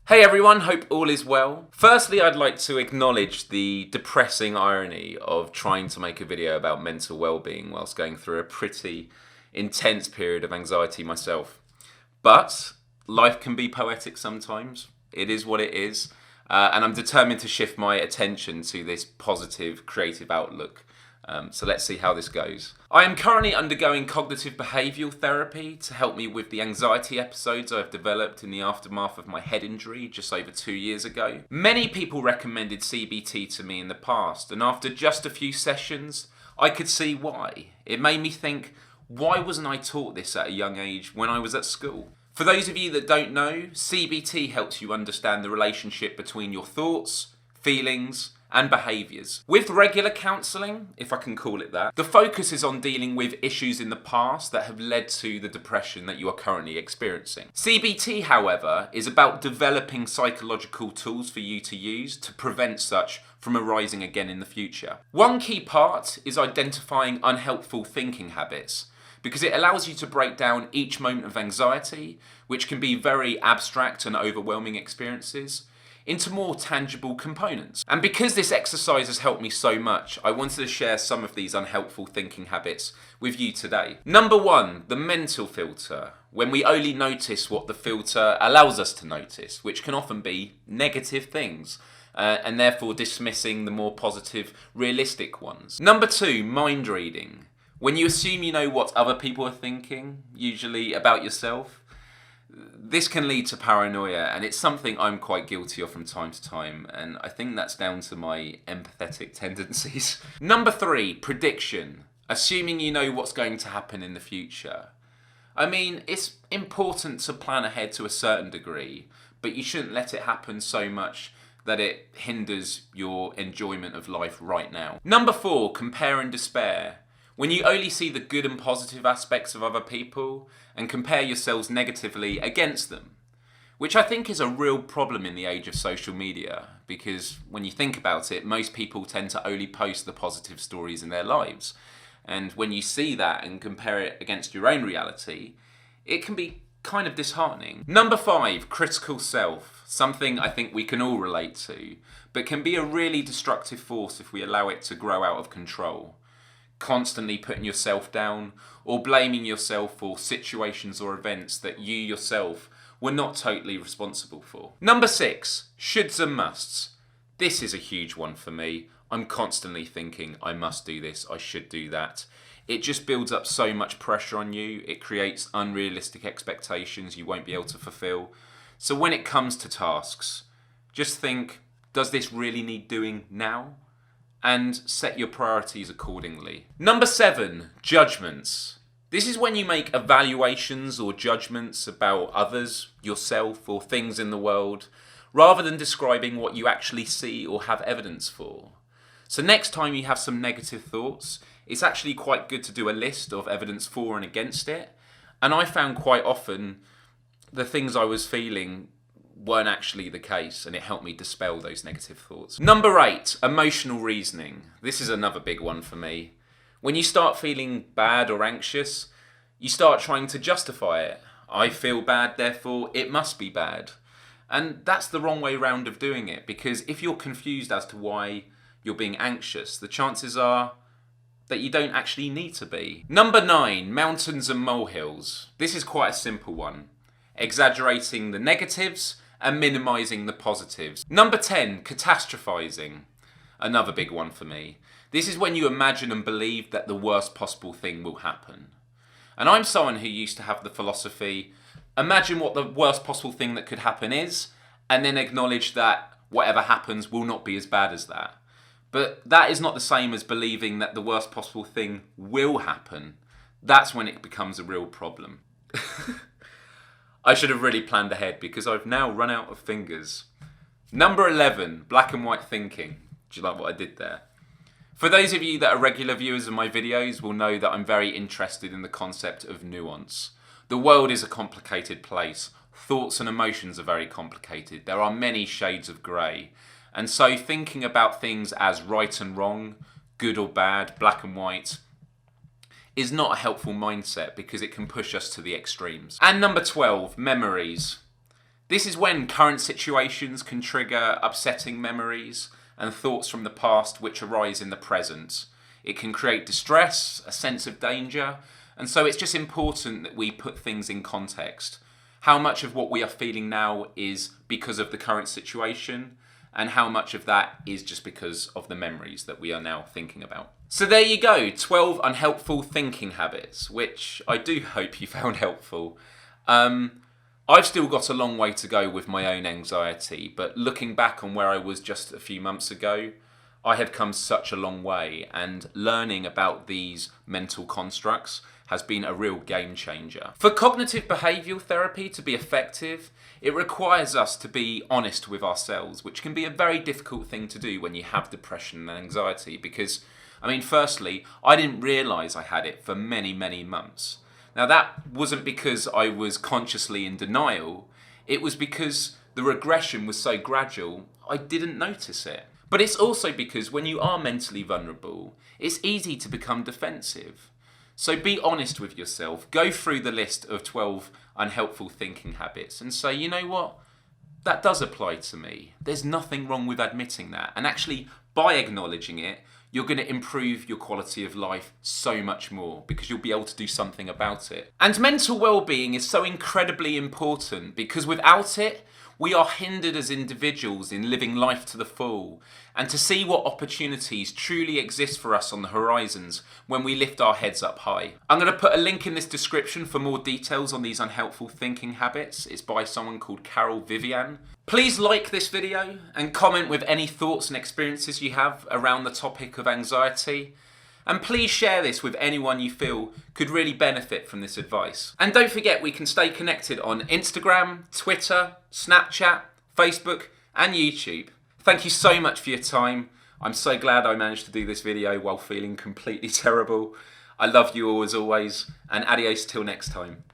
Hey everyone, hope all is well. Firstly, I'd like to acknowledge the depressing irony of trying to make a video about mental well-being whilst going through a pretty intense period of anxiety myself. But life can be poetic sometimes. It is what it is. And I'm determined to shift my attention to this positive, creative outlook. So let's see how this goes. I am currently undergoing cognitive behavioural therapy to help me with the anxiety episodes I've developed in the aftermath of my head injury just over 2 years ago. Many people recommended CBT to me in the past, and after just a few sessions, I could see why. It made me think, why wasn't I taught this at a young age when I was at school? For those of you that don't know, CBT helps you understand the relationship between your thoughts, feelings, and behaviours. With regular counselling, if I can call it that, the focus is on dealing with issues in the past that have led to the depression that you are currently experiencing. CBT, however, is about developing psychological tools for you to use to prevent such from arising again in the future. One key part is identifying unhelpful thinking habits, because it allows you to break down each moment of anxiety, which can be very abstract and overwhelming experiences, into more tangible components. And because this exercise has helped me so much, I wanted to share some of these unhelpful thinking habits with you today. Number 1, the mental filter. When we only notice what the filter allows us to notice, which can often be negative things, and therefore dismissing the more positive, realistic ones. Number 2, mind reading. When you assume you know what other people are thinking, usually about yourself, this can lead to paranoia, and it's something I'm quite guilty of from time to time, and I think that's down to my empathetic tendencies. Number 3, prediction. Assuming you know what's going to happen in the future. I mean, it's important to plan ahead to a certain degree, but you shouldn't let it happen so much that it hinders your enjoyment of life right now. Number 4, compare and despair. When you only see the good and positive aspects of other people and compare yourselves negatively against them, which I think is a real problem in the age of social media, because when you think about it, most people tend to only post the positive stories in their lives. And when you see that and compare it against your own reality, it can be kind of disheartening. Number 5, critical self. Something I think we can all relate to, but can be a really destructive force if we allow it to grow out of control. Constantly putting yourself down or blaming yourself for situations or events that you yourself were not totally responsible for. Number 6, shoulds and musts. This is a huge one for me. I'm constantly thinking, I must do this, I should do that. It just builds up so much pressure on you. It creates unrealistic expectations you won't be able to fulfill. So when it comes to tasks, just think, does this really need doing now? And set your priorities accordingly. Number 7, judgments. This is when you make evaluations or judgments about others, yourself, or things in the world, rather than describing what you actually see or have evidence for. So next time you have some negative thoughts, it's actually quite good to do a list of evidence for and against it. And I found quite often the things I was feeling weren't actually the case, and it helped me dispel those negative thoughts. Number 8, emotional reasoning. This is another big one for me. When you start feeling bad or anxious, you start trying to justify it. I feel bad, therefore it must be bad. And that's the wrong way round of doing it, because if you're confused as to why you're being anxious, the chances are that you don't actually need to be. Number 9, mountains and molehills. This is quite a simple one. Exaggerating the negatives and minimising the positives. Number 10, catastrophizing. Another big one for me. This is when you imagine and believe that the worst possible thing will happen. And I'm someone who used to have the philosophy, imagine what the worst possible thing that could happen is, and then acknowledge that whatever happens will not be as bad as that. But that is not the same as believing that the worst possible thing will happen. That's when it becomes a real problem. I should have really planned ahead because I've now run out of fingers. Number 11, black and white thinking. Do you like what I did there? For those of you that are regular viewers of my videos will know that I'm very interested in the concept of nuance. The world is a complicated place. Thoughts and emotions are very complicated. There are many shades of grey. And so thinking about things as right and wrong, good or bad, black and white, is not a helpful mindset because it can push us to the extremes. And number 12, memories. This is when current situations can trigger upsetting memories and thoughts from the past which arise in the present. It can create distress, a sense of danger, and so it's just important that we put things in context. How much of what we are feeling now is because of the current situation, and how much of that is just because of the memories that we are now thinking about. So there you go, 12 unhelpful thinking habits, which I do hope you found helpful. I've still got a long way to go with my own anxiety, but looking back on where I was just a few months ago, I have come such a long way, and learning about these mental constructs has been a real game changer. For cognitive behavioural therapy to be effective, it requires us to be honest with ourselves, which can be a very difficult thing to do when you have depression and anxiety, because, firstly, I didn't realise I had it for many, many months. Now that wasn't because I was consciously in denial, it was because the regression was so gradual, I didn't notice it. But it's also because when you are mentally vulnerable, it's easy to become defensive. So be honest with yourself, go through the list of 12 unhelpful thinking habits and say, you know what, that does apply to me. There's nothing wrong with admitting that. And actually, by acknowledging it, you're going to improve your quality of life so much more because you'll be able to do something about it. And mental well-being is so incredibly important because without it, we are hindered as individuals in living life to the full and to see what opportunities truly exist for us on the horizons when we lift our heads up high. I'm going to put a link in this description for more details on these unhelpful thinking habits. It's by someone called Vivyan. Please like this video and comment with any thoughts and experiences you have around the topic of anxiety. And please share this with anyone you feel could really benefit from this advice. And don't forget, we can stay connected on Instagram, Twitter, Snapchat, Facebook, and YouTube. Thank you so much for your time. I'm so glad I managed to do this video while feeling completely terrible. I love you all as always, and adios till next time.